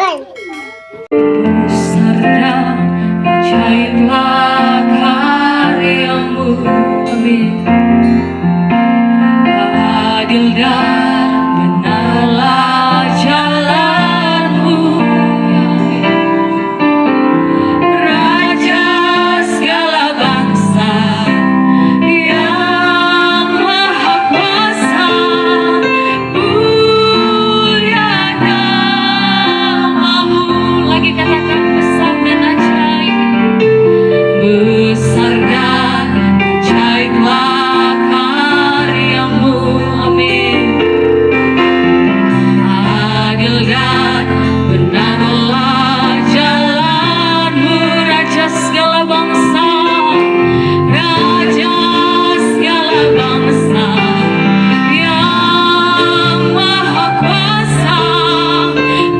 One. Besar dan ajaiblah karyamu, amin. Adil dan benarlah jalanmu, ya amin. Raja segala bangsa yang maha kuasa, mulia namamu. Lagi katakan besar dan ajaib. Besar dan ajaiblah karyamu, amin. Adil dan benarlah jalanmu, Raja segala bangsa, Raja segala bangsa yang maha kuasa,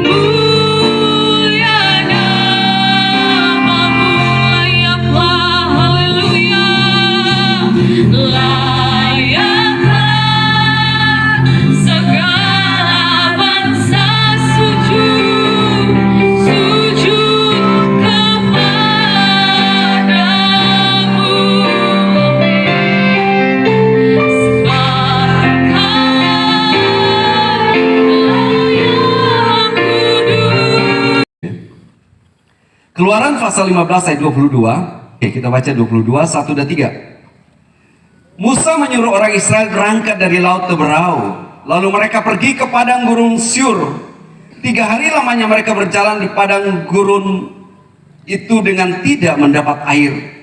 mulia namamu. Layaklah, haleluya, layaklah segala bangsa sujud, sujud kepadamu, Keluaran pasal 15 ayat 22. Oke, kita baca 22, 1 dan 3. Musa menyuruh orang Israel berangkat dari laut Teberau. Lalu mereka pergi ke padang gurun Syur. 3 hari lamanya mereka berjalan di padang gurun itu dengan tidak mendapat air.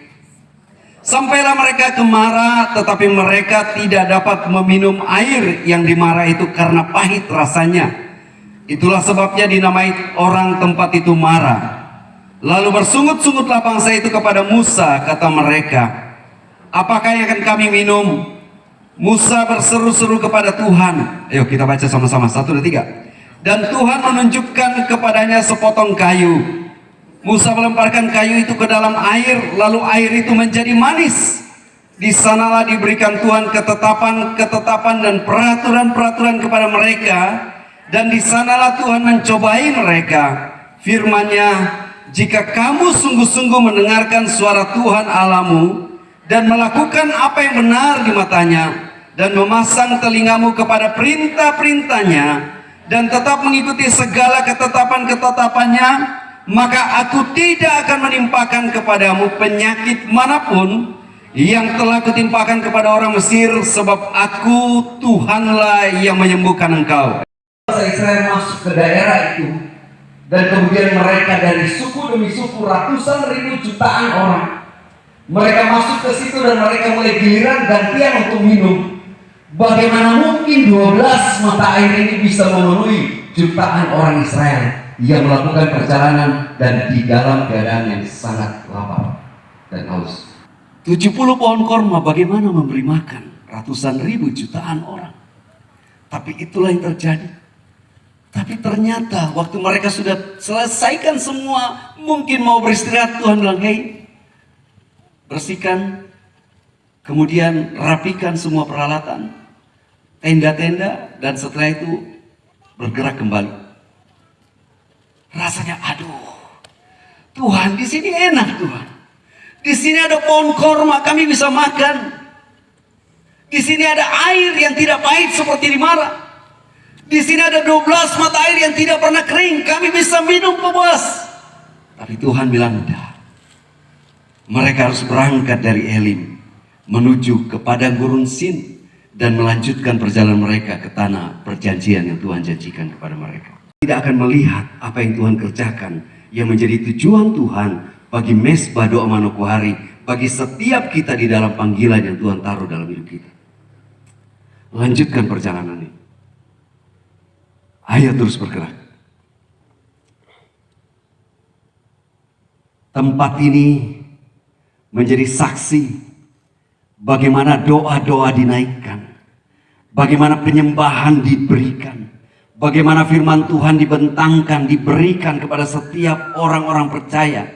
Sampailah mereka ke Mara, tetapi mereka tidak dapat meminum air yang di Mara itu karena pahit rasanya. Itulah sebabnya dinamai orang tempat itu Mara. Lalu bersungut-sungutlah bangsa itu kepada Musa, kata mereka, apakah yang akan kami minum? Musa berseru-seru kepada Tuhan. Ayo kita baca sama-sama, 1 dan 3. Dan Tuhan menunjukkan kepadanya sepotong kayu. Musa melemparkan kayu itu ke dalam air, lalu air itu menjadi manis. Di sanalah diberikan Tuhan ketetapan-ketetapan dan peraturan-peraturan kepada mereka. Dan di sanalah Tuhan mencobai mereka. Firman-Nya, jika kamu sungguh-sungguh mendengarkan suara Tuhan Allahmu dan melakukan apa yang benar di matanya dan memasang telingamu kepada perintah-perintahnya dan tetap mengikuti segala ketetapan-ketetapannya, maka aku tidak akan menimpakan kepadamu penyakit manapun yang telah kutimpakan kepada orang Mesir, sebab aku Tuhanlah yang menyembuhkan engkau. Bangsa Israel masuk ke daerah itu, dan kemudian mereka dari suku demi suku, ratusan ribu jutaan orang, mereka masuk ke situ dan mereka mulai giliran gantian untuk minum. Bagaimana mungkin 12 mata air ini bisa memenuhi jutaan orang Israel yang melakukan perjalanan dan di dalam keadaan yang sangat lapar dan haus. 70 pohon korma bagaimana memberi makan ratusan ribu jutaan orang. Tapi itulah yang terjadi. Tapi ternyata waktu mereka sudah selesaikan semua, mungkin mau beristirahat, Tuhan bilang, hei, bersihkan, kemudian rapikan semua peralatan, tenda-tenda, dan setelah itu bergerak kembali. Rasanya, aduh, Tuhan di sini enak, Tuhan. Di sini ada pohon korma, kami bisa makan. Di sini ada air yang tidak pahit seperti di Mara. Di sini ada 12 mata air yang tidak pernah kering, kami bisa minum puas. Tapi Tuhan bilang, udah. Mereka harus berangkat dari Elim menuju ke padang gurun Sin dan melanjutkan perjalanan mereka ke tanah perjanjian yang Tuhan janjikan kepada mereka. Tidak akan melihat apa yang Tuhan kerjakan yang menjadi tujuan Tuhan bagi Mesbah Doa Manokwari, bagi setiap kita di dalam panggilan yang Tuhan taruh dalam hidup kita. Lanjutkan perjalanan ini. Ayo terus bergerak. Tempat ini menjadi saksi bagaimana doa-doa dinaikkan, bagaimana penyembahan diberikan, bagaimana firman Tuhan dibentangkan, diberikan kepada setiap orang-orang percaya.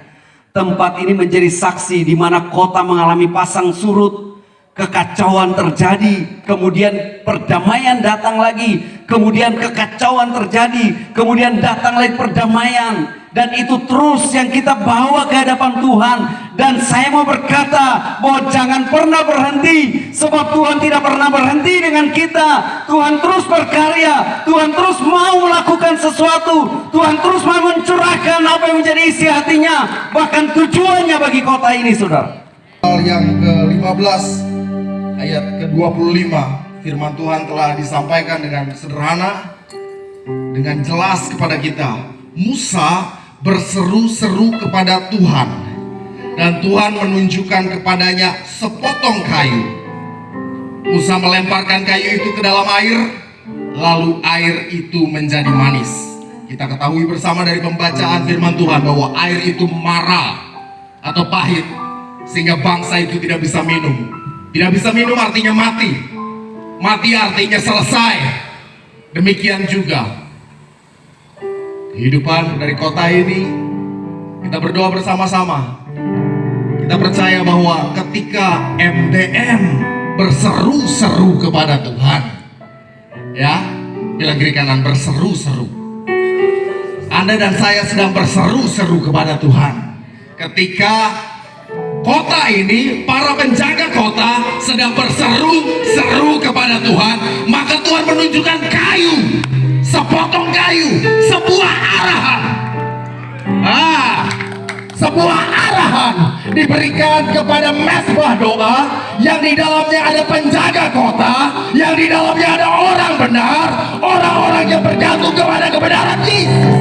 Tempat ini menjadi saksi di mana kota mengalami pasang surut, kekacauan terjadi, kemudian perdamaian datang lagi, kemudian kekacauan terjadi, kemudian datang lagi perdamaian, dan itu terus yang kita bawa ke hadapan Tuhan. Dan saya mau berkata bahwa jangan pernah berhenti, sebab Tuhan tidak pernah berhenti dengan kita. Tuhan terus berkarya, Tuhan terus mau melakukan sesuatu, Tuhan terus mau mencurahkan apa yang menjadi isi hatinya, bahkan tujuannya bagi kota ini, saudara. Yang ke-15 ayat ke-25, firman Tuhan telah disampaikan dengan sederhana, dengan jelas kepada kita. Musa berseru-seru kepada Tuhan, dan Tuhan menunjukkan kepadanya sepotong kayu. Musa melemparkan kayu itu ke dalam air, lalu air itu menjadi manis. Kita ketahui bersama dari pembacaan firman Tuhan bahwa air itu mara atau pahit, sehingga bangsa itu tidak bisa minum. Tidak bisa minum artinya mati. Mati artinya selesai. Demikian juga kehidupan dari kota ini. Kita berdoa bersama-sama. Kita percaya bahwa ketika MDM berseru-seru kepada Tuhan, ya, bilang kiri kanan, berseru-seru. Anda dan saya sedang berseru-seru kepada Tuhan. Ketika kota ini, para penjaga kota sedang berseru-seru kepada Tuhan, maka Tuhan menunjukkan kayu, sepotong kayu, sebuah arahan. Sebuah arahan diberikan kepada mesbah doa yang di dalamnya ada penjaga kota, yang di dalamnya ada orang benar, orang-orang yang bergantung kepada kebenaran Yesus.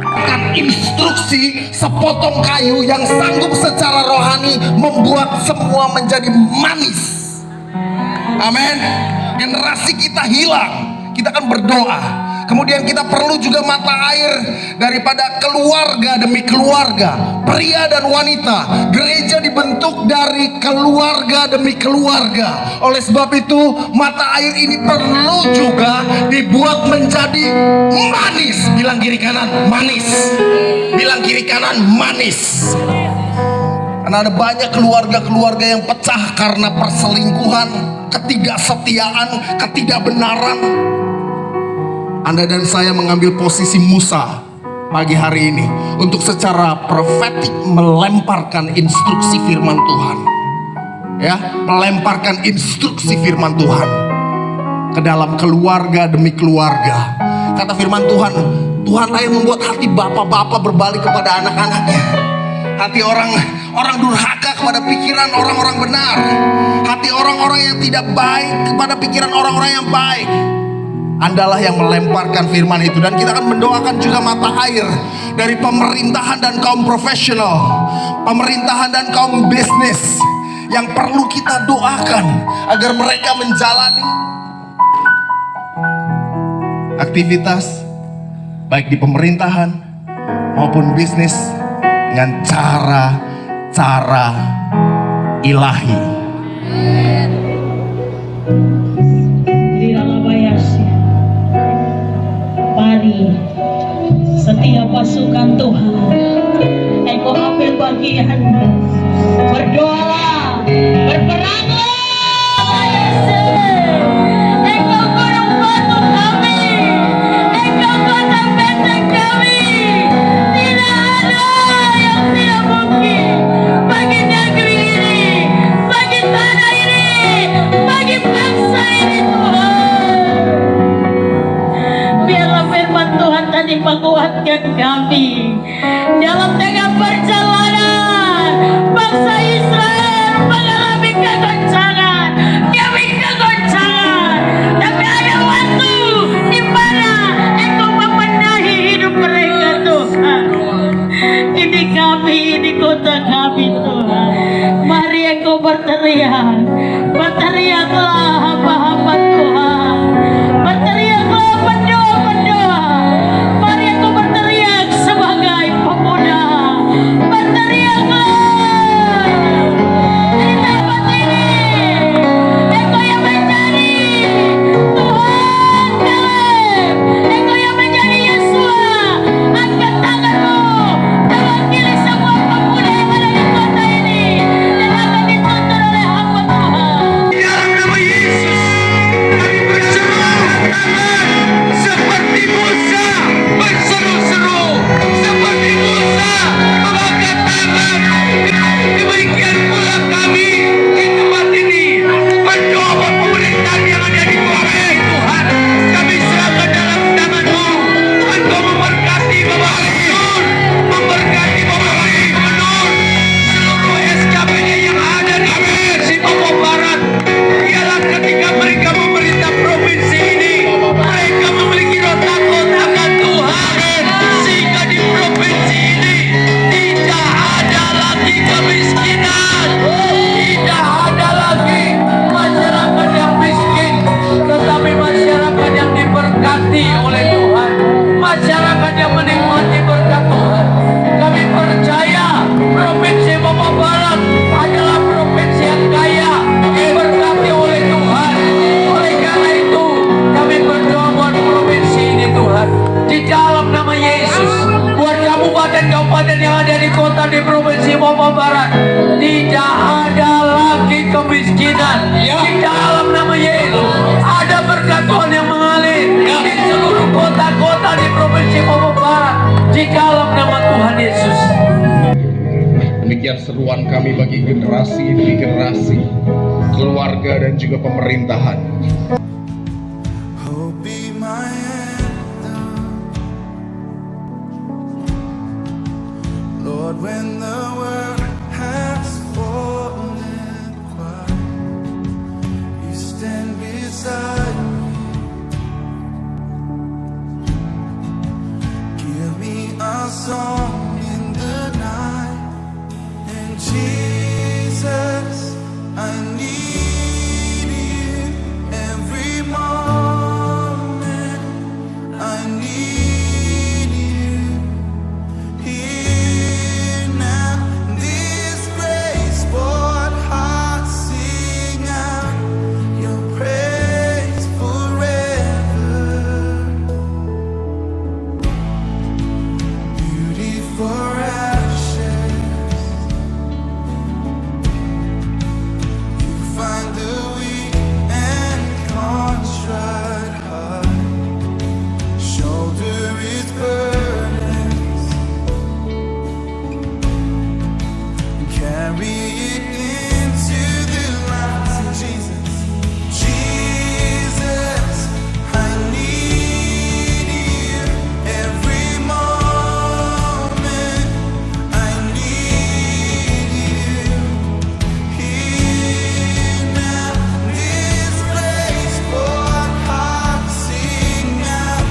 Akan instruksi sepotong kayu yang sanggup secara rohani membuat semua menjadi manis. Amin. Generasi kita hilang, kita akan berdoa. Kemudian kita perlu juga mata air daripada keluarga demi keluarga, pria dan wanita. Gereja dibentuk dari keluarga demi keluarga. Oleh sebab itu mata air ini perlu juga dibuat menjadi manis. Bilang kiri kanan, manis. Bilang kiri kanan, manis. Karena ada banyak keluarga-keluarga yang pecah karena perselingkuhan, ketidaksetiaan, ketidakbenaran. Anda dan saya mengambil posisi Musa pagi hari ini untuk secara profetik melemparkan instruksi firman Tuhan, ya, melemparkan instruksi firman Tuhan ke dalam keluarga demi keluarga. Kata firman Tuhan, Tuhanlah yang membuat hati bapak-bapak berbalik kepada anak-anaknya, hati orang durhaka kepada pikiran orang-orang benar, hati orang-orang yang tidak baik kepada pikiran orang-orang yang baik. Andalah yang melemparkan firman itu. Dan kita akan mendoakan juga mata air dari pemerintahan dan kaum profesional, pemerintahan dan kaum bisnis, yang perlu kita doakan agar mereka menjalani aktivitas baik di pemerintahan maupun bisnis dengan cara-cara ilahi. Mari setiap pasukan Tuhan, engkau ambil bagian, berdoalah, berperanglah. Engkau gunung batu kami, engkau kota benteng kami. Tidak ada yang tidak mungkin bagi negeri ini, bagi tanah ini, bagi bangsa ini, Tuhan. Biarlah firman Tuhan tadi menguatkan kami dalam tengah perjalanan. Bangsa Israel mengalami kegoncangan demi kegoncangan, tapi ada waktu di mana engkau membenahi hidup mereka, Tuhan. Ini kami, ini kota kami, Tuhan. Mari engkau berteriak, berteriaklah hamba-hamba Tuhan, berteriaklah pendoa-pendoa. Mari engkau berteriak sebagai pemuda, berteriaklah di tempat ini. Engkau yang menjadi Tuhan Kaleb, engkau yang menjadi Yesua. Angkat tanganmu, mewakili semua pemuda yang ada di kota ini dan akan dituntun oleh hamba Barat tidak ada lagi kemiskinan. Di dalam nama Yesus ada berkat Tuhan yang mengalir di seluruh kota-kota di Provinsi Papua Barat di dalam nama Tuhan Yesus. Demikian seruan kami bagi generasi demi generasi, keluarga dan juga pemerintahan. Hope be my anthem, Lord, when the world has fallen quiet, you stand beside me. Give me a song in the night, and Jesus, I need you every moment. I need you here now. This grace, Lord, heart sing out your praise forever. Beauty for ashes, you find the weak and contrite heart, shoulder its burdens, and carry it into the light. Jesus, Jesus, I need you every moment. I need you here now. This place, Lord, heart sing out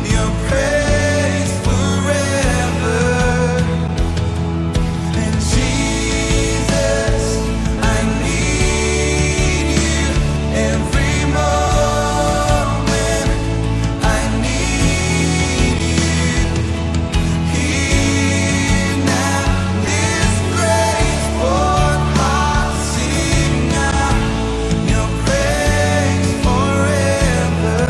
your praise forever. And Jesus, I need you every moment. I need you here now. This grace, Lord, heart sing out your praise forever.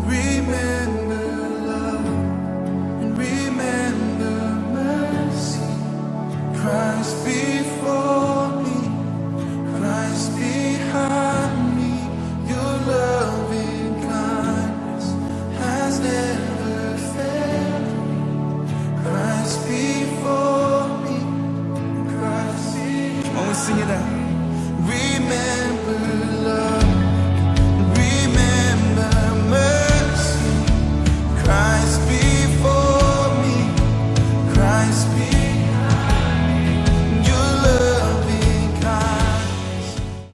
Remember love and remember mercy. Christ before me, Christ behind me. Your loving kindness has never failed me. Christ before me, Christ behind me. When we sing it out, remember